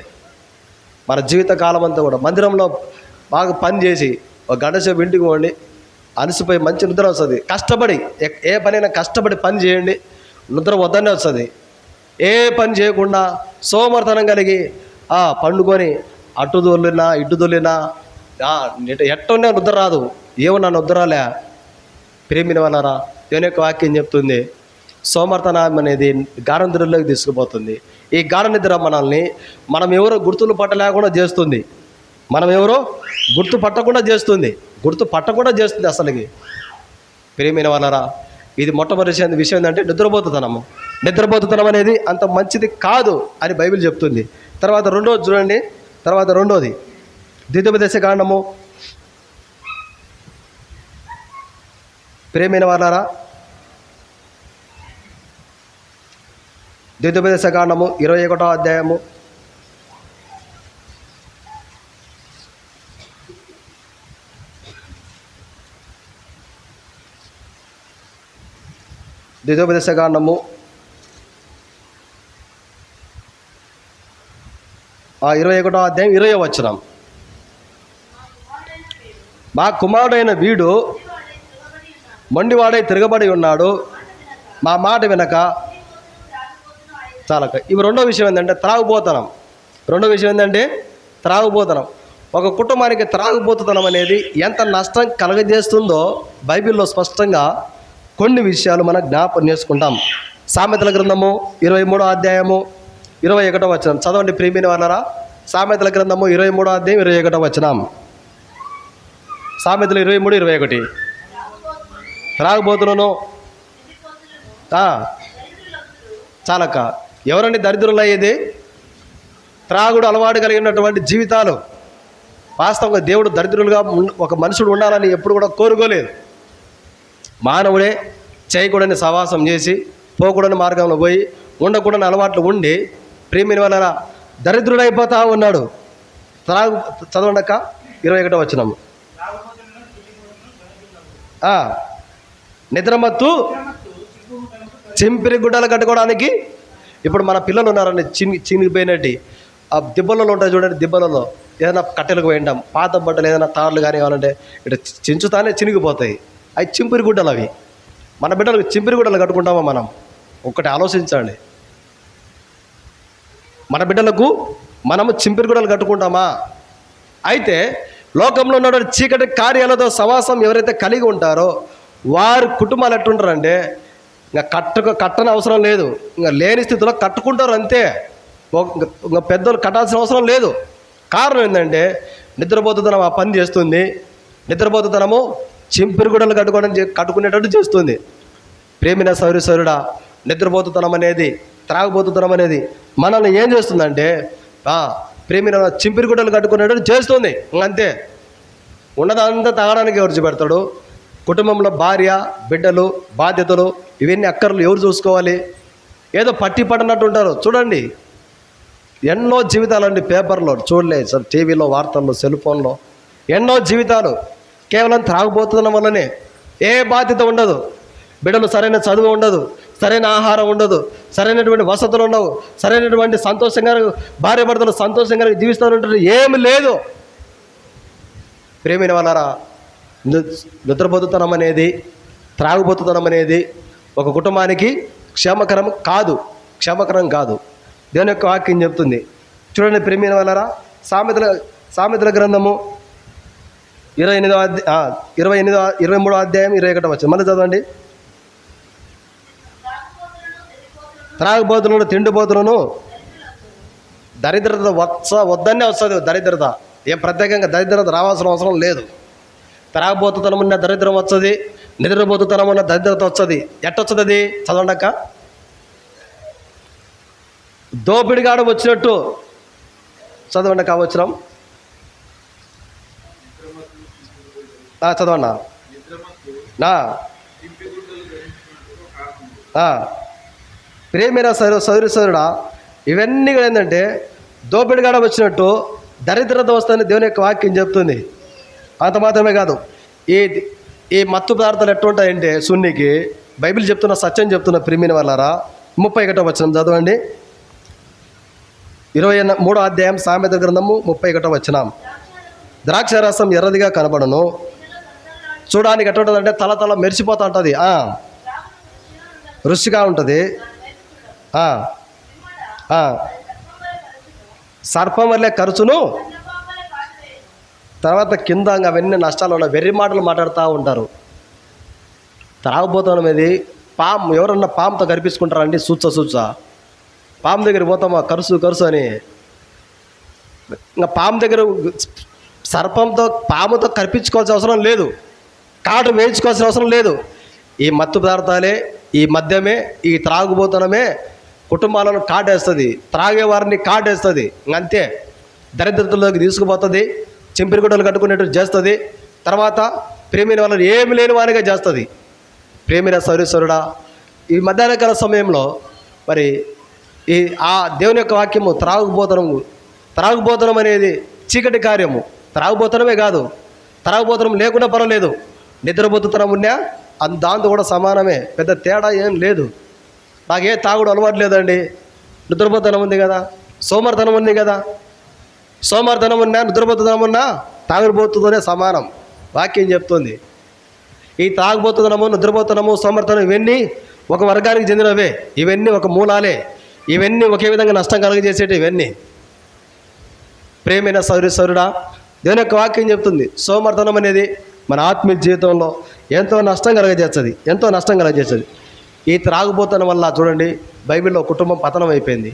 మన జీవితకాలం అంతా కూడా మందిరంలో బాగా పని చేసి ఒక గంట సేపు ఇంటికి పోండి, అలసిపోయి మంచి నిద్ర వస్తుంది. కష్టపడి ఏ పనైనా కష్టపడి పని చేయండి, నిద్ర వద్దనే వస్తుంది. ఏ పని చేయకుండా సోమర్తనం కలిగి పండుకొని అటు దొల్లినా ఇటు దొల్లినా ఎట్టున్నా నిద్ర రాదు. ఏమన్నా నిద్రలే ప్రేమిన వాళ్ళరా, దేవుని యొక్క వాక్యం చెప్తుంది, సోమర్తనం అనేది గాఢ నిద్రలోకి తీసుకుపోతుంది. ఈ గాఢ నిద్ర మనల్ని మనం ఎవరో గుర్తులు పట్టలేకుండా చేస్తుంది. మనం ఎవరో గుర్తు పట్టకుండా చేస్తుంది అసలుకి. ప్రేమైన వాళ్ళరా, ఇది మొట్టమొదటి విషయం ఏంటంటే నిద్రపోతుతనం అనేది అంత మంచిది కాదు అని బైబిల్ చెప్తుంది. తర్వాత రెండోది చూడండి, రెండోది ద్వితీయోపదేశకాండము. ప్రేమైన వాళ్ళరా, ద్వితీయోపదేశకాండము 21వ అధ్యాయము 21వ అధ్యాయం 20వ వచనం. మా కుమారుడైన వీడు మొండివాడై తిరగబడి ఉన్నాడు, మా మాట వినక చాలక. ఇవి రెండో విషయం ఏంటంటే త్రాగుబోతనం. ఒక కుటుంబానికి త్రాగుబోతుతనం అనేది ఎంత నష్టం కలగజేస్తుందో బైబిల్లో స్పష్టంగా కొన్ని విషయాలు మనం జ్ఞాపకం చేసుకుంటాం. సామెతల గ్రంథము 23వ అధ్యాయము 21వ వచనం చదవండి ప్రియమైన వాళ్ళరా. సామెతల గ్రంథము 23వ అధ్యాయం 21వ వచనం. సామెతలు 23:21. త్రాగుబోతులను చాలక. ఎవరండి దరిద్రులు అయ్యేది? త్రాగుడు అలవాటు కలిగినటువంటి జీవితాలు. వాస్తవంగా దేవుడు దరిద్రులుగా ఒక మనుషుడు ఉండాలని ఎప్పుడు కూడా కోరుకోలేదు. మానవుడే చేయకూడని సవాసం చేసి, పోకూడని మార్గంలో పోయి, ఉండకూడని అలవాట్లు ఉండి ప్రేమిని వల్ల దరిద్రుడైపోతా ఉన్నాడు. చదవండక్క 21వ వచనం. నిద్రమత్తు చింపిరి గుడ్డలు కట్టుకోవడానికి. ఇప్పుడు మన పిల్లలు ఉన్నారండి, చినిగిపోయినట్టు ఆ దిబ్బలలో ఉంటాయి చూడండి, దిబ్బలలో ఏదైనా కట్టెలకు వేయంటాం, పాత బట్టలు ఏదైనా తాళ్ళు కానీ కావాలంటే ఇటు చించుతానే చినిగిపోతాయి. అవి చింపిరి గుడ్డలు. అవి మన బిడ్డలకు చింపిరి గుడ్డలు కట్టుకుంటామా మనం? ఒక్కటి ఆలోచించండి. మన బిడ్డలకు మనము చింపిరి గుడ్డలు కట్టుకుంటామా? అయితే లోకంలో ఉన్నటువంటి చీకటి కార్యాలతో సవాసం ఎవరైతే కలిగి ఉంటారో వారి కుటుంబాలు ఎట్టుంటారంటే ఇంకా కట్టని అవసరం లేదు, ఇంకా లేని స్థితిలో కట్టుకుంటారు అంతే. ఇంకా పెద్దలు కట్టాల్సిన అవసరం లేదు. కారణం ఏంటంటే నిద్రపోతుతనం ఆ పని చేస్తుంది. నిద్రపోతుతనము చింపిరి గుడ్డలు కట్టుకునేటట్టు చేస్తుంది. ప్రేమిన సౌరుడా, నిద్రపోతుతనం అనేది, త్రాగుబోతుతనం అనేది మనల్ని ఏం చేస్తుందంటే ప్రేమిన చింపిరి గుడ్డలు కట్టుకునేటట్టు చేస్తుంది. అంతే. ఉన్నదంతా తాగడానికి ఎవరు పెడతాడు? కుటుంబంలో భార్య, బిడ్డలు, బాధ్యతలు, ఇవన్నీ అక్కర్లు ఎవరు చూసుకోవాలి? ఏదో పట్టి పట్టనట్టు ఉంటారు. చూడండి ఎన్నో జీవితాలండి, పేపర్లో చూడలేదు సార్, టీవీలో, వార్తల్లో, సెల్ ఫోన్లో ఎన్నో జీవితాలు కేవలం త్రాగుబోతున్న వల్లనే. ఏ బాధ్యత ఉండదు, బిడ్డలు సరైన చదువు ఉండదు, సరైన ఆహారం ఉండదు, సరైనటువంటి వసతులు ఉండవు, సరైనటువంటి సంతోషంగా భార్య భర్తలు సంతోషంగా జీవిస్తూ ఉంటారు. ఏమి లేదు. ప్రేమైన వాళ్ళారా, నిద్రపోతుతనం అనేది, త్రాగుబోతుతనం అనేది ఒక కుటుంబానికి క్షేమకరం కాదు. దేవుని యొక్క వాక్యం చెప్తుంది. చూడండి ప్రేమైన వాళ్ళారా, సామెతల గ్రంథము 23వ అధ్యాయం 21వ వచనం మళ్ళీ చదవండి. త్రాగుబోతులను, తిండిపోతులను దరిద్రత వద్దనే వస్తుంది. దరిద్రత ఏం ప్రత్యేకంగా దరిద్రత రావాల్సిన అవసరం లేదు. త్రాగుబోతుతనం ఉన్న దరిద్రం వస్తుంది, నిద్రపోతుతనం ఉన్న దరిద్రత వస్తుంది. ఎట్టొస్తుంది అది? చదవండక్క. దోపిడిగాడు వచ్చినట్టు చదవండి. కావచ్చునం చదవన్నా. నా ప్రేమైన సౌరి సౌరుడా, ఇవన్నీ కూడా ఏంటంటే దోపిడిగాడ వచ్చినట్టు దరిద్రత వస్తుందని దేవుని యొక్క వాక్యం చెప్తుంది. అంత మాత్రమే కాదు, ఈ మత్తు పదార్థాలు ఎట్లుంటాయంటే సున్నికి బైబిల్ చెప్తున్న సత్యం చెప్తున్న ప్రేమిన వాళ్ళారా. 31వ వచనం చదవండి. 23వ అధ్యాయం సామెతల గ్రంథము 31వ వచనం. ద్రాక్ష రసం ఎర్రదిగా కనబడను, చూడడానికి ఎట్లుంటుందంటే తల తల మెరిసిపోతూ ఉంటుంది, రుచిగా ఉంటుంది. సర్పం వల్లే ఖర్చును, తర్వాత కింద అవన్నీ నష్టాలు ఉన్నాయి. వెర్రి మాటలు మాట్లాడుతూ ఉంటారు. త్రాగుపోతాం అనేది పాము, ఎవరన్నా పాముతో కనిపించుకుంటారండి. సూచ పాము దగ్గర పోతామా కరుసు అని. ఇంకా పాము దగ్గర పాముతో కనిపించుకోవాల్సిన అవసరం లేదు, కాటు వేయించుకోవాల్సిన అవసరం లేదు. ఈ మత్తు పదార్థాలే, ఈ మద్యమే, ఈ త్రాగుబోతనమే కుటుంబాలను కాటేస్తుంది, త్రాగేవారిని కాటేస్తుంది. ఇంకంతే, దరిద్రతలోకి తీసుకుపోతుంది, చింపిరి గుడ్డలు కట్టుకునేట్టు చేస్తుంది. తర్వాత ప్రేమిన వాళ్ళని ఏమి లేని వారిగా చేస్తుంది. ప్రేమిన సౌరీశ్వరుడా, ఈ మధ్యాహ్నకాల సమయంలో మరి ఆ దేవుని యొక్క వాక్యము త్రాగుబోతనం అనేది చీకటి కార్యము. త్రాగుబోతనమే కాదు, త్రాగుబోతనం లేకుండా పర్వాలేదు, నిద్రపోతుతనం ఉన్నా దాంతో కూడా సమానమే, పెద్ద తేడా ఏం లేదు. నాకే తాగుడు అలవాటు లేదండి, నిద్రపోతనం ఉంది కదా, సోమర్తనం ఉంది కదా. సోమర్తనం ఉన్నా నిద్రపోతుతనం ఉన్నా తాగుడుపోతుందనే సమానం. వాక్యం చెప్తుంది. ఈ తాగుబోతుతనము, నిద్రపోతనము, సోమర్తనం ఇవన్నీ ఒక వర్గానికి చెందినవే. ఇవన్నీ ఒక మూలాలే. ఇవన్నీ ఒకే విధంగా నష్టం కలుగజేసేటి ఇవన్నీ. ప్రేమైన సౌరుడా, దేవుని యొక్క వాక్యం చెప్తుంది, సోమర్తనం అనేది మన ఆత్మీయ జీవితంలో ఎంతో నష్టం కలగజేస్తుంది. ఈ త్రాగుబోతనం వల్ల చూడండి, బైబిల్లో కుటుంబం పతనం అయిపోయింది.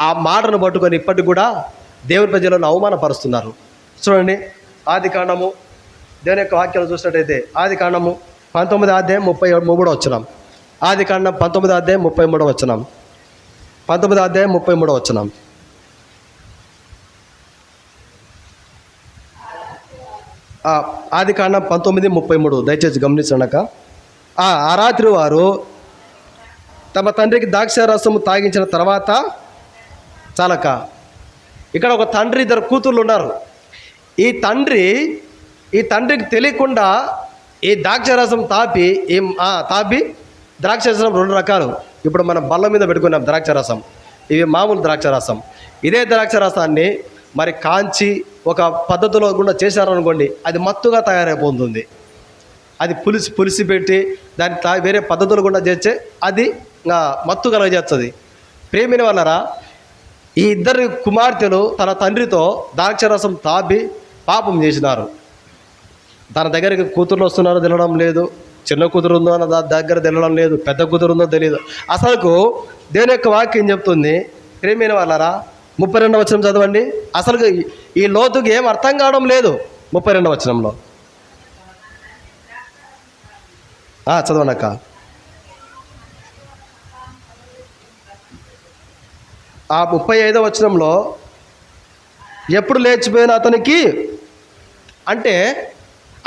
ఆ మాటను పట్టుకొని ఇప్పటికి కూడా దేవుని ప్రజలను అవమానపరుస్తున్నారు. చూడండి, ఆదికాండము దేవుని యొక్క వాక్యాలు చూసినట్టయితే ఆదికాండము 19వ అధ్యాయం 33వ వచనం. ఆదికాండం 19వ అధ్యాయం 33వ వచనం. 19వ అధ్యాయం 33వ వచనం. ఆదికాండం 19:33 దయచేసి గమనించండి. ఆ రాత్రి వారు తమ తండ్రికి ద్రాక్షారసము తాగించిన తర్వాత చాలక, ఇక్కడ ఒక తండ్రి, 2 కూతుర్లు ఉన్నారు. ఈ తండ్రికి తెలియకుండా ఈ ద్రాక్షారసం తాపి ద్రాక్షారసం 2 రకాలు. ఇప్పుడు మనం బల్ల మీద పెట్టుకున్నాం ద్రాక్షారసం, ఇవి మామూలు ద్రాక్షారసం. ఇదే ద్రాక్షారసాన్ని మరి కాంచి ఒక పద్ధతిలో కూడా చేశారనుకోండి, అది మత్తుగా తయారైపోతుంది. అది పులిసి పెట్టి దాన్ని వేరే పద్ధతులు కూడా చేస్తే అది మత్తు కలగజేస్తుంది. ప్రేమిన వల్లరా, ఈ 2 కుమార్తెలు తన తండ్రితో ద్రాక్షరసం తాపి పాపం చేసినారు. తన దగ్గరికి కూతుర్లు వస్తున్నారో తెలియడం లేదు, చిన్న కూతురు ఉందో అన్న దగ్గర తెలియడం లేదు, పెద్ద కూతురు ఉందో తెలియదు. అసలుకు దేవుని యొక్క వాక్యం చెప్తుంది, ప్రేమిన వాళ్ళరా 32వ వచనం చదవండి. అసలు ఈ లోతుకి ఏం అర్థం కావడం లేదు. 32వ వచనంలో చదవండి అక్క. ఆ 35వ వచనంలో ఎప్పుడు లేచిపోయిన అతనికి, అంటే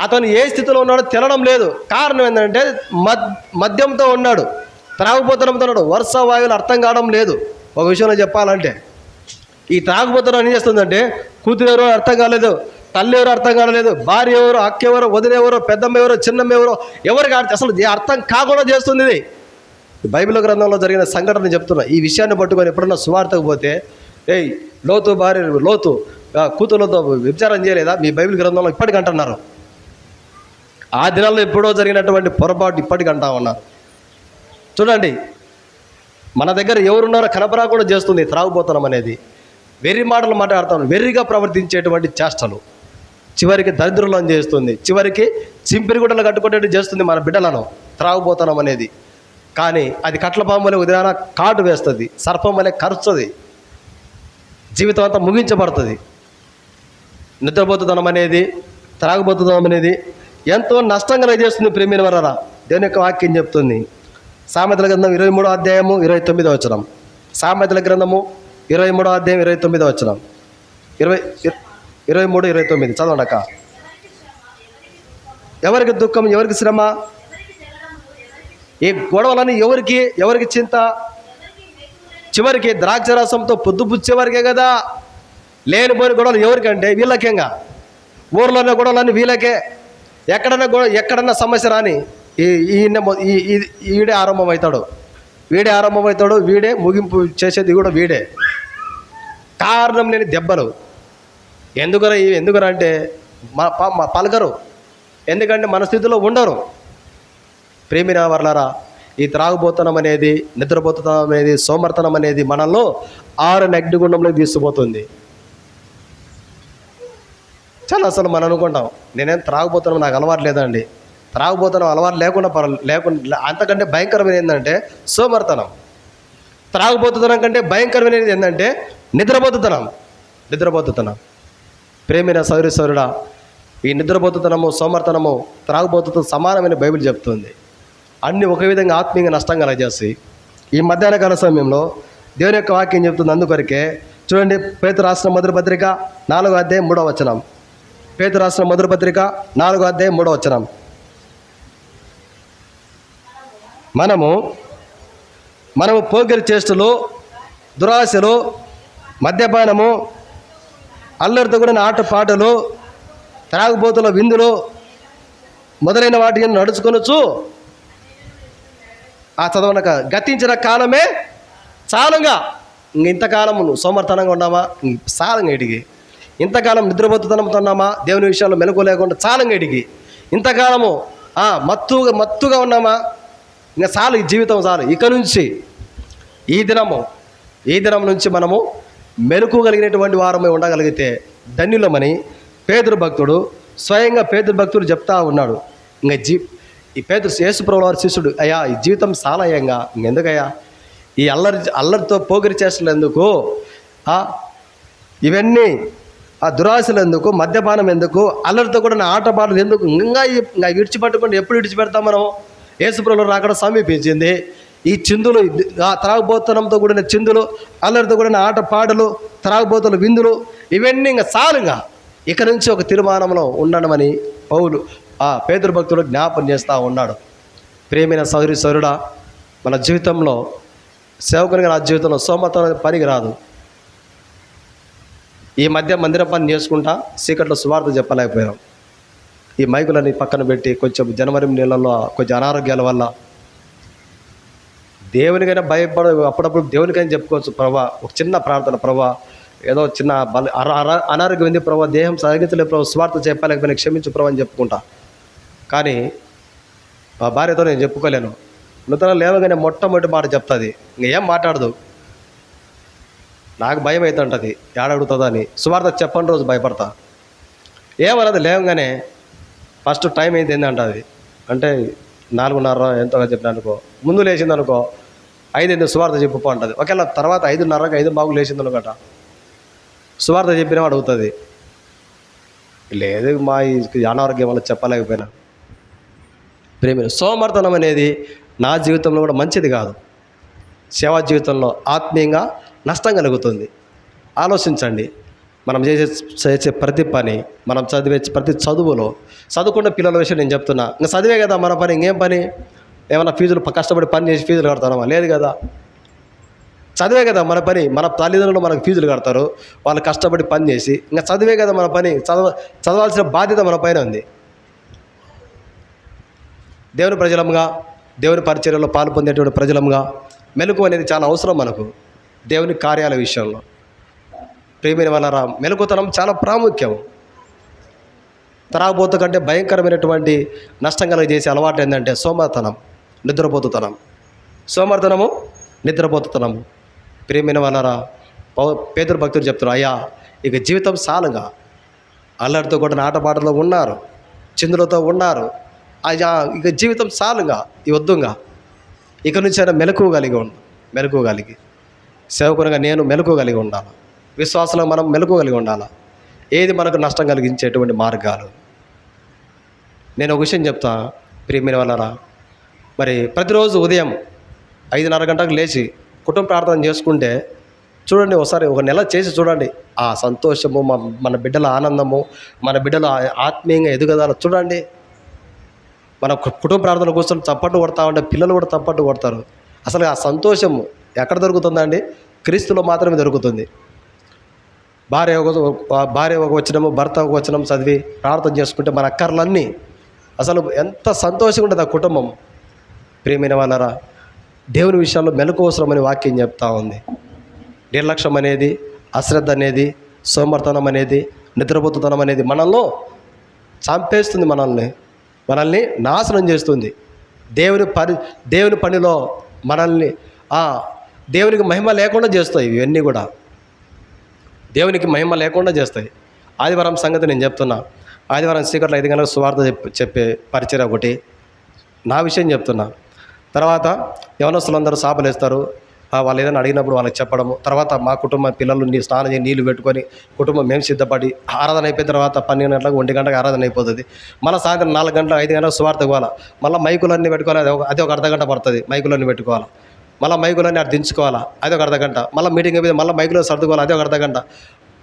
అతను ఏ స్థితిలో ఉన్నాడో తెలడం లేదు. కారణం ఏంటంటే మద్యంతో ఉన్నాడు, త్రాగుబోతనంతో ఉన్నాడు, వర్ష వాయువులు అర్థం కావడం లేదు. ఒక విషయంలో చెప్పాలంటే ఈ త్రాగుబోతనం ఏం చేస్తుందంటే, కూతురు ఎవరో అర్థం కాలేదు, తల్లి ఎవరో అర్థం కాలేదు, భార్య ఎవరో, అక్క ఎవరో, వదిన ఎవరో, పెద్దమ్మ ఎవరో, చిన్నమ్మ ఎవరో, ఎవరికి అసలు అర్థం కాకుండా చేస్తుంది. ఇది బైబిల్ గ్రంథంలో జరిగిన సంఘటన చెప్తున్నా. ఈ విషయాన్ని పట్టుకొని ఎప్పుడన్నా సువార్తకు పోతే, లోతు కూతురులతో విచారం చేయలేదా మీ బైబిల్ గ్రంథంలో ఇప్పటికి అంటున్నారు. ఆ దినాల్లో ఎప్పుడో జరిగినటువంటి పొరపాటు ఇప్పటికి అంటా ఉన్నారు. చూడండి, మన దగ్గర ఎవరున్నారో కనపరాకుండా చేస్తుంది త్రాగుబోతనం అనేది. వెర్రి మాటలు మాట్లాడుతాను, వెర్రిగా ప్రవర్తించేటువంటి చేష్టలు చివరికి దరిద్రులను చేస్తుంది, చివరికి చింపిరి గుడ్డలు కట్టుకునేట్టు చేస్తుంది మన బిడ్డలను త్రాగుబోతనం అనేది. కానీ అది కట్లపాము వలె ఉదయాన కాటు వేస్తుంది, సర్పం వలె కరుస్తుంది, జీవితం అంతా ముగించబడుతుంది. నిద్రపోతుదనం అనేది, త్రాగుబోతుదనం అనేది ఎంతో నష్టంగా చేస్తుంది. ప్రేమిన వరరా, దేవుని యొక్క వాక్యం చెప్తుంది. సామెతల గ్రంథం 23వ అధ్యాయము 29వ వచనం. సామెతల గ్రంథము 23వ అధ్యాయం 29వ వచనం. 23, 29 చదవండి అక్క. ఎవరికి దుఃఖం, ఎవరికి శ్రమ, ఈ గొడవలని ఎవరికి చింత? చివరికి ద్రాక్షరసంతో పొద్దుపుచ్చే వరకే కదా. లేనిపోయిన గొడవలు ఎవరికంటే వీళ్ళకేంగా. ఊర్లోనే గొడవలన్నీ వీళ్ళకే. ఎక్కడన్నా సమస్య రాని వీడే ఆరంభమవుతాడు, వీడే ముగింపు చేసేది కూడా వీడే. కారణం లేని దెబ్బలు ఎందుకనంటే పలకరు, ఎందుకంటే మన స్థితిలో ఉండరు. ప్రేమిన వర్లారా, ఈ త్రాగుబోతనం అనేది, నిద్రపోతనం అనేది, సోమర్తనం అనేది మనల్ని 6 అగ్నిగుండంలోకి తీసుకుపోతుంది. చాలా అసలు మనం అనుకుంటాం, నేనేం త్రాగుబోతున్నాం, నాకు అలవాటు లేదండి. త్రాగుబోతనం అలవాటు లేకుండా అంతకంటే భయంకరమైన ఏంటంటే సోమర్తనం. త్రాగుబోతుతనం కంటే భయంకరమైనది ఏంటంటే నిద్రపోతుతనం. ప్రేమిన సౌరుడా, ఈ నిద్రపోతుతనము, సోమర్తనము, త్రాగుబోతుతో సమానమైన బైబిల్ చెప్తుంది. అన్నీ ఒక విధంగా ఆత్మీయంగా నష్టం కలగజేసి ఈ మధ్యాహ్నకాల సమయంలో దేవుని యొక్క వాక్యం చెప్తుంది. అందుకొరకే చూడండి, పేతురు రాసిన మొదటి పత్రిక 4వ అధ్యాయం 3వ వచనం. పేతురు రాసిన మొదటి పత్రిక 4వ అధ్యాయం 3వ వచనం. మనము పోకిరి చేష్టలు, దురాశలు, మద్యపానము, అల్లరితో కూడిన ఆటపాటలు, త్రాగుబోతుల విందులు మొదలైన వాటిని నడుచుకొనొచ్చు. ఆ చదవనక గతించిన కాలమే చాలంగా. ఇంతకాలం నువ్వు సోమర్తనంగా ఉన్నామా? చాలంగా ఇడిగి. ఇంతకాలం నిద్రపోతుతనంతో ఉన్నామా? దేవుని విషయాల్లో మెలకు లేకుండా చాలంగా ఇడిగి. ఇంతకాలము మత్తుగా ఉన్నామా? ఇంకా చాలు, ఈ జీవితం చాలు. ఇక నుంచి ఈ దినం నుంచి మనము మెలకువగలిగినటువంటి వారమై ఉండగలిగితే ధన్యులమని స్వయంగా పేతురు భక్తుడు చెప్తా ఉన్నాడు. ఇంకా ఈ పేతురు యేసుప్రభుల వారి శిష్యుడు, అయ్యా ఈ జీవితం సాలయంగా, ఇంకెందుకయ్యా ఈ అల్లరితో పోగిరి చేష్టలు ఎందుకు, ఇవన్నీ ఆ దురాశలు ఎందుకు, మద్యపానం ఎందుకు, అల్లరితో కూడా నా ఆటపాటలు ఎందుకు, ఇంకా విడిచిపెట్టకుండా ఎప్పుడు విడిచిపెడతాం మనం? యేసుప్రభులు రాకడ సమీపించింది. ఈ చిందులు, త్రాగుబోతనంతో కూడిన చిందులు, అల్లరితో కూడిన ఆటపాటలు, త్రాగుబోతుల విందులు, ఇవన్నీ ఇంకా చాలుగా. ఇక నుంచి ఒక తీర్మానంలో ఉండడమని పేతురు భక్తుడు జ్ఞాపం చేస్తూ ఉన్నాడు. ప్రేమైన సౌరుడా, మన జీవితంలో సేవకునిగా నా జీవితంలో సోమర్తనం పనికి రాదు. ఈ మధ్య మందిరం పని చేసుకుంటా చీకట్లో సువార్త చెప్పలేకపోయాం. ఈ మైకులని పక్కన పెట్టి కొంచెం జనవరి నెలల్లో కొంచెం అనారోగ్యాల వల్ల దేవునికైనా అప్పుడప్పుడు దేవునికైనా చెప్పుకోవచ్చు, ప్రభా ఒక చిన్న ప్రార్థన, ప్రభా ఏదో చిన్న అనారోగ్యం ఉంది ప్రభా, దేహం సాగించలేదు ప్రభా, స్వార్థ చెప్పలేకపోయినా క్షమించు ప్రభా అని చెప్పుకుంటా. కానీ మా భార్యతో నేను చెప్పుకోలేను. నూతన లేవగానే మొట్టమొదటి మాట చెప్తుంది, ఇంకేం మాట్లాడదు. నాకు భయం అవుతుంటుంది, ఏడడుగుతుందా అని. సువార్త చెప్పని రోజు భయపడతా. ఏమన్నది లేవగానే ఫస్ట్ టైం అయింది ఏంటంటుంది, అంటే 4:30 ఎంతోగా చెప్పిన అనుకో, ముందు లేచింది అనుకో 5 సువార్త చెప్పు అంటుంది. ఒకవేళ తర్వాత 5:30కి 5 లేచింది అనుకోట, సువార్త చెప్పినా అడుగుతుంది. లేదు మా ఈ అనారోగ్యం వల్ల చెప్పలేకపోయినా. ప్రేమ సోమర్తనం అనేది నా జీవితంలో కూడా మంచిది కాదు. సేవా జీవితంలో ఆత్మీయంగా నష్టం కలుగుతుంది. ఆలోచించండి, మనం చేసే ప్రతి పని, మనం చదివే ప్రతి చదువులో, చదువుకున్న పిల్లల విషయం నేను చెప్తున్నా. ఇంకా చదివే కదా మన పని, ఇంకేం పని? ఏమన్నా ఫీజులు కష్టపడి పని చేసి ఫీజులు కడతామా? లేదు కదా. చదివే కదా మన పని. మన తల్లిదండ్రులు మనకు ఫీజులు కడతారు, వాళ్ళు కష్టపడి పని చేసి. ఇంకా చదివే కదా మన పని. చదవాల్సిన బాధ్యత మన పైన ఉంది. దేవుని ప్రజలంగా, దేవుని పరిచర్యలో పాలు పొందేటువంటి ప్రజలంగా మెలకు అనేది చాలా అవసరం మనకు దేవుని కార్యాల విషయంలో. ప్రియమైన వాళ్ళ మెలకుతనం చాలా ప్రాముఖ్యం. త్రాగుబోతు కంటే భయంకరమైనటువంటి నష్టం కలిగజేసే అలవాటు ఏంటంటే సోమర్తనం, నిద్రపోతుతనము. ప్రియమైన వాళ్ళ పేతురు భక్తులు చెప్తారు, అయ్యా ఇక జీవితం సాలుగా. అల్లరితో కూడా ఆటపాటలో ఉన్నారు, చిందులతో ఉన్నారు. అయ్యా ఇక జీవితం సాలుగా, ఈ వద్దుగా. ఇక నుంచి అయినా మెలకువగలిగి సేవకునిగా నేను మెలకువగలిగి ఉండాలి. విశ్వాసంలో మనం మెలకువగలిగి ఉండాలి. ఏది మనకు నష్టం కలిగించేటువంటి మార్గాలు. నేను ఒక విషయం చెప్తా ప్రియమైన వాళ్ళరా, మరి ప్రతిరోజు ఉదయం 5:30 గంటలకు లేచి కుటుంబ ప్రార్థన చేసుకుంటే చూడండి, ఒకసారి ఒక నెల చేసి చూడండి. ఆ సంతోషము, మన బిడ్డల ఆనందము, మన బిడ్డల ఆత్మీయంగా ఎదుగుదల చూడండి. మన కుటుంబ ప్రార్థనలు కూర్చొని చప్పట్లు కొడతా ఉంటే పిల్లలు కూడా చప్పట్లు కొడతారు. అసలు ఆ సంతోషం ఎక్కడ దొరుకుతుందండి? క్రీస్తులో మాత్రమే దొరుకుతుంది. భార్య ఒక వచనము, భర్త ఒక వచనం చదివి ప్రార్థన చేసుకుంటే మన అక్కర్లన్నీ అసలు ఎంత సంతోషంగా ఉంటుంది ఆ కుటుంబం. ప్రియమైన వాళ్ళరా, దేవుని విషయాల్లో మెలకు అవసరమని వాక్యం చెప్తా ఉంది. నిర్లక్ష్యం అనేది, అశ్రద్ధ అనేది, సోమర్తనం అనేది, నిద్రపోతుతనం అనేది మనల్ని చంపేస్తుంది, మనల్ని నాశనం చేస్తుంది. దేవుని పనిలో మనల్ని దేవునికి మహిమ లేకుండా చేస్తాయి. ఇవన్నీ కూడా దేవునికి మహిమ లేకుండా చేస్తాయి. ఆదివారం సంగతి నేను చెప్తున్నా. ఆదివారం చీకట్లో 5 గంటలకు సువార్త చెప్పే పరిచయం ఒకటి నా విషయం చెప్తున్నా. తర్వాత యవనస్తులందరూ సాపలు వేస్తారు. వాళ్ళు ఏదైనా అడిగినప్పుడు వాళ్ళకి చెప్పడము. తర్వాత మా కుటుంబం పిల్లలు స్నానం చేసి నీళ్లు పెట్టుకొని కుటుంబం మేము సిద్ధపడి ఆరాధన అయిపోయిన తర్వాత 12 గంటలకు 1 గంటకు ఆరాధన అయిపోతుంది. మళ్ళీ సాయంత్రం 4 గంటలకు 5 గంటలకు సువార్త పోవాలి. మళ్ళీ మైకులన్నీ పెట్టుకోవాలి. అది ఒక అర్ధగంట పడుతుంది. మైకులన్నీ పెట్టుకోవాలి. మళ్ళీ మైకులన్నీ అటు దించుకోవాలి. అది ఒక అర్ధగంట. మళ్ళీ మీటింగ్ అయిపోయింది. మళ్ళీ మైకులో సర్దుకోవాలి. అది ఒక అర్ధగంట.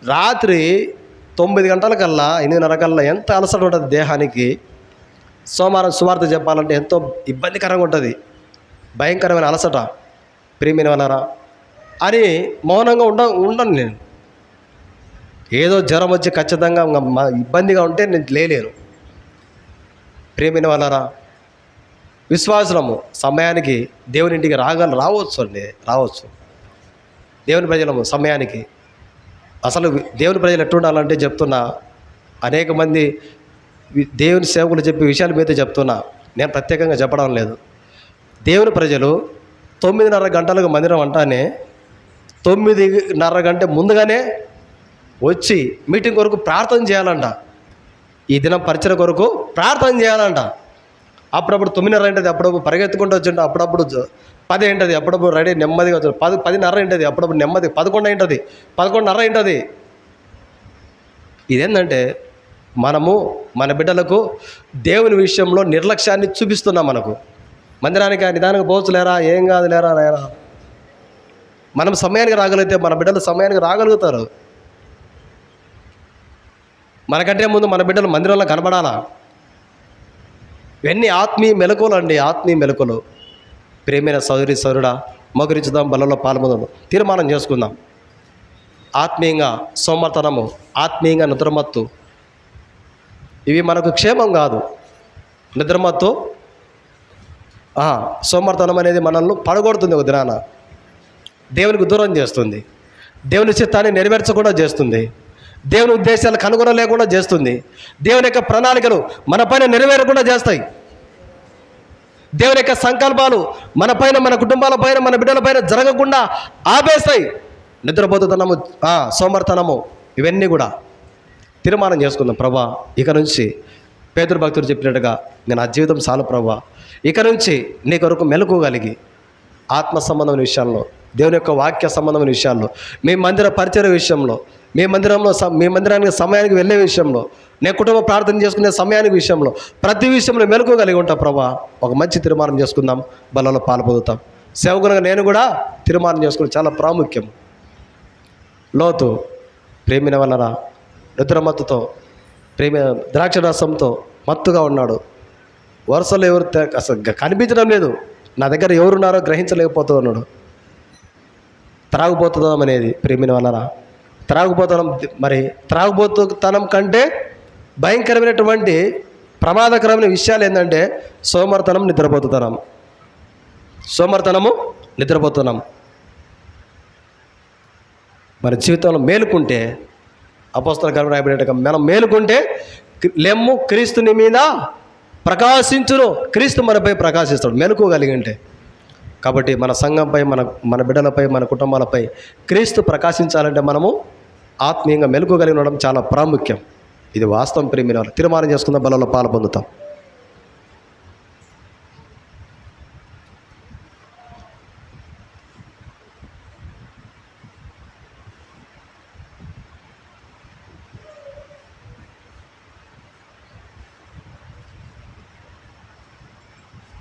రాత్రి 9 గంటలకల్లా 8:30 కల్లా ఎంత అలసట ఉంటుంది దేహానికి. సోమవారం సువార్త చెప్పాలంటే ఎంతో ఇబ్బందికరంగా ఉంటుంది. భయంకరమైన అలసట. ప్రియమైన వాళ్ళరా అని మౌనంగా ఉండను నేను. ఏదో జ్వరం వచ్చి ఖచ్చితంగా ఇబ్బందిగా ఉంటే నేను లేలేను. ప్రియమైన వాళ్ళరా, విశ్వాసము సమయానికి దేవుని ఇంటికి రావచ్చు. దేవుని ప్రజలము సమయానికి. అసలు దేవుని ప్రజలు ఎట్టుండాలంటే చెప్తున్నా, అనేక మంది దేవుని సేవకులు చెప్పే విషయాల మీద చెప్తున్నా, నేను ప్రత్యేకంగా చెప్పడం లేదు. దేవుని ప్రజలు 9:30 గంటలకు మందిరం అంటానే 9:30 గంట ముందుగానే వచ్చి మీటింగ్ కొరకు ప్రార్థన చేయాలంట. ఈ దినం పరిచయ కొరకు ప్రార్థన చేయాలంట. అప్పుడప్పుడు 9:30 ఉంటుంది, అప్పుడప్పుడు పరిగెత్తుకుంటూ వచ్చింట, అప్పుడప్పుడు 10 ఉంటుంది, అప్పుడప్పుడు రెడీ నెమ్మదిగా వచ్చి 10:30 ఉంటుంది, అప్పుడప్పుడు నెమ్మది 11 ఉంటుంది, 11:30 ఉంటుంది. ఇదేంటంటే మనము మన బిడ్డలకు దేవుని విషయంలో నిర్లక్ష్యాన్ని చూపిస్తున్నాం. మనకు మందిరానికి నిదానంగా పోవచ్చులేరా, ఏం కాదు లేరా. మనం సమయానికి రాగలిగితే మన బిడ్డలు సమయానికి రాగలుగుతారు. మనకంటే ముందు మన బిడ్డలు మందిరంలో కనబడాలా. ఇవన్నీ ఆత్మీయ మెలకువలు అండి, ఆత్మీయ మెలకువలు. ప్రేమైన సౌదరి సౌరుడా, మోకరించుదాం, బలలో పాల్గొందాం, తీర్మానం చేసుకుందాం. ఆత్మీయంగా సోమర్తనము, ఆత్మీయంగా నిద్రమత్తు, ఇవి మనకు క్షేమం కాదు. నిద్రమత్తు, సోమర్తనం అనేది మనల్ని పడగొడుతుంది. ఒక దినాన దేవునికి దూరం చేస్తుంది. దేవుని చిత్తాన్ని నెరవేర్చకుండా చేస్తుంది. దేవుని ఉద్దేశాలకు అనుగుణలేకుండా చేస్తుంది. దేవుని యొక్క ప్రణాళికలు మన పైన నెరవేరకుండా చేస్తాయి. దేవుని యొక్క సంకల్పాలు మన పైన, మన కుటుంబాల పైన, మన బిడ్డల పైన జరగకుండా ఆపేస్తాయి. నిద్రపోతుతనము, సోమర్తనము, ఇవన్నీ కూడా తీర్మానం చేసుకుందాం. ప్రభా, ఇక నుంచి పేతురు భక్తుడు చెప్పినట్టుగా నేను నా జీవితం చాలు ప్రభా, ఇక నుంచి నీ కొరకు మెలకువగలిగి ఆత్మ సంబంధమైన విషయాల్లో, దేవుని యొక్క వాక్య సంబంధమైన విషయాల్లో, మీ మందిర పరిచయ విషయంలో, మీ మందిరానికి సమయానికి వెళ్ళే విషయంలో, నేను కుటుంబ ప్రార్థన చేసుకునే సమయానికి విషయంలో, ప్రతి విషయంలో మెలకువగలిగి ఉంటా ప్రభా. ఒక మంచి తీర్మానం చేసుకుందాం, బలలో పాల్పొందుతాం. సేవకునిగా నేను కూడా తీర్మానం చేసుకోవడం చాలా ప్రాముఖ్యం. లోతు ప్రేమిన వలన నిద్రమత్తుతో, ద్రాక్ష రసంతో మత్తుగా ఉన్నాడు. వరుసలో ఎవరు అసలు కనిపించడం లేదు. నా దగ్గర ఎవరున్నారో గ్రహించలేకపోతూ ఉన్నాడు. త్రాగుబోతుతనం అనేది ప్రేమిన వలన, త్రాగుబోతుతనం కంటే భయంకరమైనటువంటి ప్రమాదకరమైన విషయాలు ఏంటంటే సోమర్తనం, నిద్రపోతుతనం. నిద్రపోతున్నాం. మన జీవితంలో మేలుకుంటే, అపోస్తల కార్యములు రాయబడేట్టుగా మనం మేలుకుంటే లెమ్ము క్రీస్తుని మీద ప్రకాశించును. క్రీస్తు మనపై ప్రకాశిస్తాడు మెలకువగలిగి ఉంటే. కాబట్టి మన సంఘంపై, మన బిడ్డలపై, మన కుటుంబాలపై క్రీస్తు ప్రకాశించాలంటే మనము ఆత్మీయంగా మెలకువగలిగి ఉండడం చాలా ప్రాముఖ్యం. ఇది వాస్తవం. ప్రియమైన తీర్మానం చేసుకుందాం, బలలో పాల్పొందుతాం.